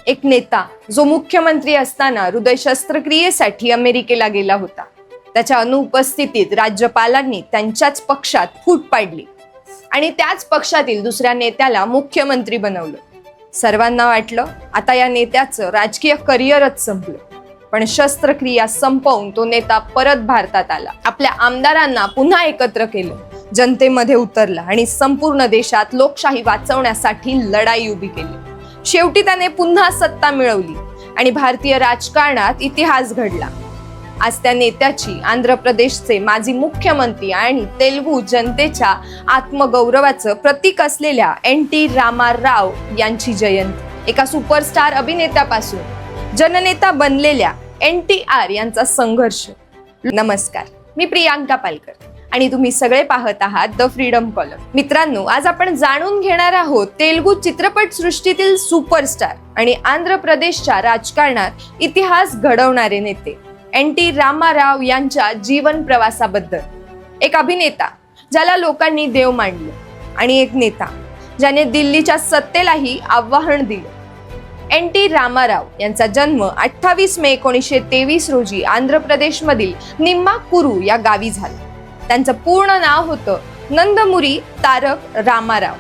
एक नेता जो मुख्यमंत्री असताना हृदय शस्त्रक्रियेसाठी अमेरिकेला गेला होता. त्याच्या अनुपस्थितीत राज्यपालांनी त्यांच्याच पक्षात फूट पाडली आणि त्याच पक्षातील दुसऱ्या नेत्याला मुख्यमंत्री बनवलं. सर्वांना वाटलं आता या नेत्याचं राजकीय करिअरच संपलं. पण शस्त्रक्रिया संपवून तो नेता परत भारतात आला. आपल्या आमदारांना पुन्हा एकत्र केलं, जनतेमध्ये उतरला आणि संपूर्ण देशात लोकशाही वाचवण्यासाठी लढाई उभी केली. शेवटी त्याने पुन्हा सत्ता मिळवली आणि भारतीय राजकारणात इतिहास घडला. आज त्या नेत्याची आंध्र प्रदेशचे माजी मुख्यमंत्री आणि तेलुगू जनतेच्या आत्मगौरवाचं प्रतीक असलेल्या एन.टी. रामाराव यांची जयंती. एका सुपरस्टार अभिनेत्यापासून जननेता बनलेल्या एन.टी.आर. यांचा संघर्ष. नमस्कार, मी प्रियांका पालकर आणि तुम्ही सगळे पाहत आहात द फ्रीडम कॉलम. मित्रांनो, आज आपण जाणून घेणार आहोत तेलुगू चित्रपट सृष्टीतील सुपरस्टार आणि आंध्र प्रदेशच्या राजकारणात इतिहास घडवणारे नेते एन.टी. रामाराव यांच्या जीवन प्रवासाबद्दल. एक अभिनेता ज्याला लोकांनी देव मानलं आणि एक नेता ज्याने दिल्लीच्या सत्तेलाही आव्हान दिलं. एन.टी. रामाराव यांचा जन्म 28 मे 1923 रोजी आंध्र प्रदेशमधील निम्माकुरू या गावी झाला. त्यांचं पूर्ण नाव होतं नंदमुरी तारक रामाराव.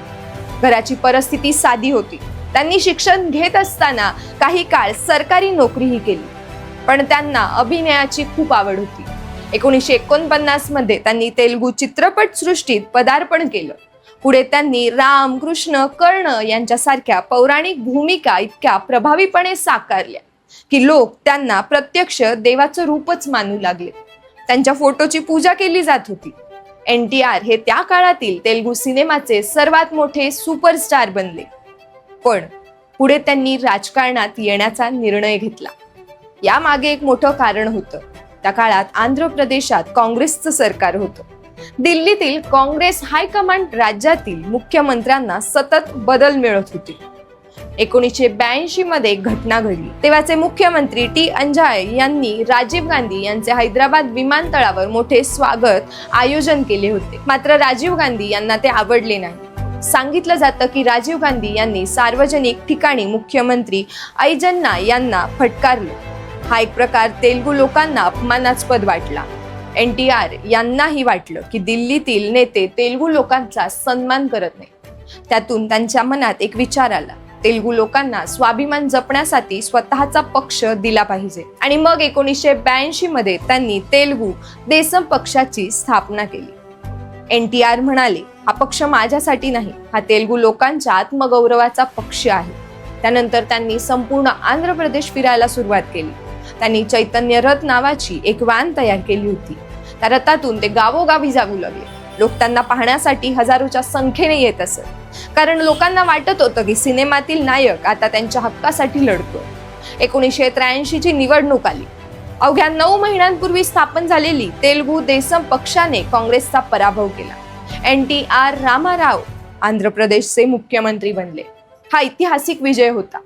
घराची परिस्थिती साधी होती. त्यांनी शिक्षण घेत असताना काही काळ सरकारी नोकरीही केली, पण त्यांना अभिनयाची खूप आवड होती. 1949 मध्ये त्यांनी तेलुगू चित्रपट सृष्टीत पदार्पण केलं. पुढे त्यांनी राम, कृष्ण, कर्ण यांच्यासारख्या पौराणिक भूमिका इतक्या प्रभावीपणे साकारल्या की लोक त्यांना प्रत्यक्ष देवाचं रूपच मानू लागले. त्यांच्या फोटोची पूजा केली जात होती. एन.टी.आर. हे त्या काळातील तेलुगू सिनेमाचे सर्वात मोठे सुपरस्टार बनले. पण पुढे त्यांनी राजकारणात येण्याचा निर्णय घेतला. यामागे एक मोठं कारण होतं. त्या काळात आंध्र प्रदेशात काँग्रेसचं सरकार होतं. दिल्लीतील काँग्रेस हायकमांड राज्यातील मुख्यमंत्र्यांना सतत बदल मिळत होते. 1982 मध्ये एक घटना घडली. तेव्हाचे मुख्यमंत्री टी. अंजाय यांनी राजीव गांधी यांचे हैदराबाद विमानतळावर मोठे स्वागत आयोजन केले होते. मात्र राजीव गांधी यांना ते आवडले नाही. सांगितलं जातं की राजीव गांधी यांनी सार्वजनिक ठिकाणी मुख्यमंत्री ऐजन्ना यांना फटकारलं. हा एक प्रकार तेलुगू लोकांना अपमानास्पद वाटला. एन.टी.आर. यांनाही वाटलं की दिल्लीतील नेते तेलुगू लोकांचा सन्मान करत नाही. त्यातून त्यांच्या मनात एक विचार आला, तेलुगू लोकांना स्वाभिमान जपण्यासाठी स्वतःचा पक्ष दिला पाहिजे. आणि मग 1982 मध्ये त्यांनी तेलुगू देसम पक्षाची स्थापना केली. एन.टी.आर. म्हणाले, हा पक्ष माझ्यासाठी नाही, हा तेलुगू लोकांच्या आत्मगौरवाचा पक्ष आहे. त्यानंतर त्यांनी संपूर्ण आंध्र प्रदेश फिरायला सुरुवात केली. त्यांनी चैतन्य रथ नावाची एक व्हॅन तयार केली होती. त्या रथातून ते गावोगावी जाऊ लागले. लोक त्यांना पाहण्यासाठी हजारोच्या संख्येने येत असत, कारण लोकांना वाटत होतं की सिनेमातील नायक आता त्यांच्या हक्कासाठी लढतो. 1983 ची निवडणूक आली. अवघ्या 9 महिन्यांपूर्वी स्थापन झालेली तेलुगू देसम पक्षाने काँग्रेसचा पराभव केला. एन.टी.आर. रामाराव आंध्र प्रदेशचे मुख्यमंत्री बनले. हा ऐतिहासिक विजय होता.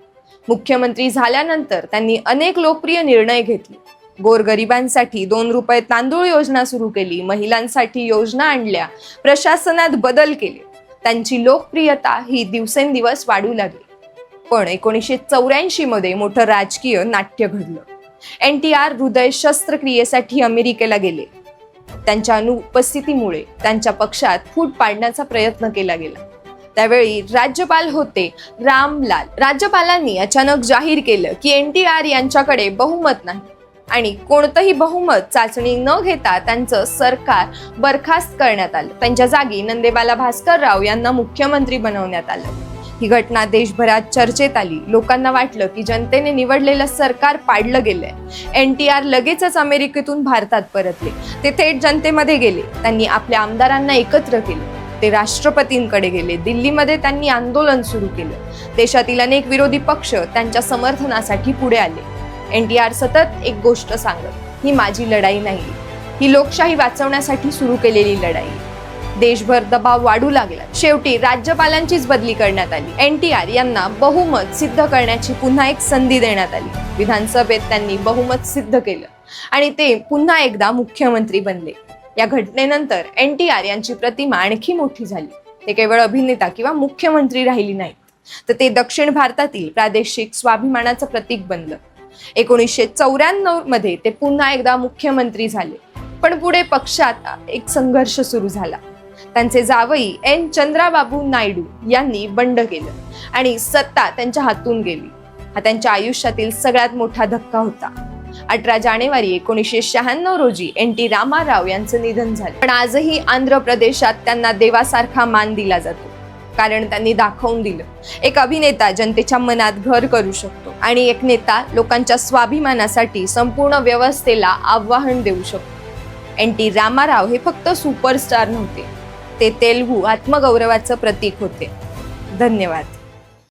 मुख्यमंत्री झाल्यानंतर त्यांनी अनेक लोकप्रिय निर्णय घेतले. गोरगरिबांसाठी 2 रुपये तांदूळ योजना सुरू केली, महिलांसाठी योजना आणल्या, प्रशासनात बदल केले. त्यांची लोकप्रियता ही दिवसेंदिवस वाढू लागली. पण 1984 मध्ये मोठं राजकीय नाट्य घडलं. एन.टी.आर. हृदय शस्त्रक्रियेसाठी अमेरिकेला गेले. त्यांच्या अनुपस्थितीमुळे त्यांच्या पक्षात फूट पाडण्याचा प्रयत्न केला गेला. त्यावेळी राज्यपाल होते रामलाल. राज्यपालांनी अचानक जाहीर केलं की एन.टी.आर. यांच्याकडे बहुमत नाही आणि कोणतंही बहुमत चाचणी न घेता त्यांचं सरकार बरखास्त करण्यात आलं. त्यांच्या जागी नंदेबाला भास्करराव यांना मुख्यमंत्री बनवण्यात आलं. ही घटना देशभरात चर्चेत आली. लोकांना वाटलं की जनतेने निवडलेलं सरकार पाडलं गेलंय. एन.टी.आर. लगेचच अमेरिकेतून भारतात परतले. ते थेट जनतेमध्ये गेले. त्यांनी आपल्या आमदारांना एकत्र केले. ते राष्ट्रपतींकडे गेले. दिल्लीमध्ये त्यांनी आंदोलन सुरू केलं. देशातील अनेक विरोधी पक्ष त्यांच्या समर्थनासाठी पुढे आले. एन.टी.आर. सतत एक गोष्ट सांगत, ही माझी लढाई नाही, ही लोकशाही वाचवण्यासाठी सुरू केलेली लढाई. देशभर दबाव वाढू लागला. शेवटी राज्यपालांचीच बदली करण्यात आली. एन.टी.आर. यांना बहुमत सिद्ध करण्याची पुन्हा एक संधी देण्यात आली. विधानसभेत त्यांनी बहुमत सिद्ध केलं आणि ते पुन्हा एकदा मुख्यमंत्री बनले. या घटनेनंतर एन.टी.आर. यांची प्रतिमा आणखी मोठी झाली. ते केवळ अभिनेता किंवा मुख्यमंत्री राहिली नाहीत, तर ते दक्षिण भारतातील प्रादेशिक स्वाभिमानाचं प्रतीक बनलं. 1994 मध्ये ते पुन्हा एकदा मुख्यमंत्री झाले. पण पुढे पक्षात एक संघर्ष सुरू झाला. त्यांचे जावई एन चंद्राबाबू नायडू यांनी बंड केलं आणि सत्ता त्यांच्या हातून गेली. हा त्यांच्या आयुष्यातील सगळ्यात मोठा धक्का होता. 18 जानेवारी 1996 रोजी NT रामाराव यांचं निधन झालं. पण आजही आंध्र प्रदेशात त्यांना देवासारखा मान दिला जातो, कारण त्यांनी दाखवून दिलं एक अभिनेता जनतेच्या मनात घर करू शकतो आणि एक नेता लोकांच्या स्वाभिमानासाठी संपूर्ण व्यवस्थेला आव्हान देऊ शकतो. NT रामाराव हे फक्त सुपरस्टार नव्हते, ते तेलुगू आत्मगौरवाचं प्रतीक होते. धन्यवाद.